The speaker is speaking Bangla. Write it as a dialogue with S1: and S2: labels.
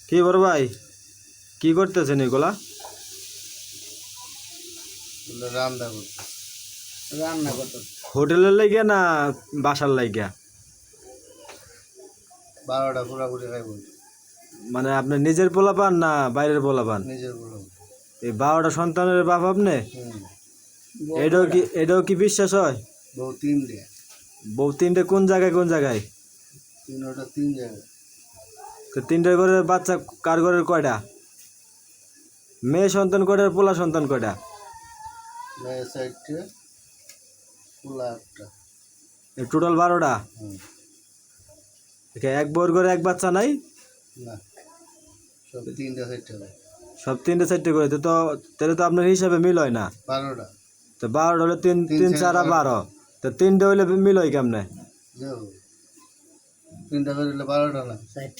S1: কি বড় ভাই, কি করতেছেন এগুলা?
S2: রান্না করতে রান্না করতে
S1: হোটেলের লাইগা না বাসার লাইগা?
S2: 12টা পুরাপুরি খাইব।
S1: মানে আপনার নিজের পোলা পান না বাইরের পোলা পান?
S2: নিজের বলো।
S1: এই 12টা সন্তানের বাপ আপনি? এটাও কি বিশ্বাস হয়?
S2: বউ 3
S1: বউ 3টে কোন জায়গায় কোন জায়গায়?
S2: 3 জায়গায়।
S1: তো 3টে ঘরের বাচ্চা কার ঘরের কয়টা? মেয়ে সন্তান কয়টা, পোলা সন্তান কয়টা?
S2: মেয়ে 4টে, পোলা 8টা।
S1: টোটাল 12টা। এক বউর ঘরে এক বাচ্চা নাই?
S2: না, সব 3টা 4টা।
S1: সব 3টে 4টে করে তো তাহলে তো আপনার হিসাবে মিল হয় না।
S2: 12টা।
S1: তো 12 হলে 3 3 4 12, তো 3টে হইলে মিল হয় কেমনে?
S2: যাও 3টা করে 12টা না 60।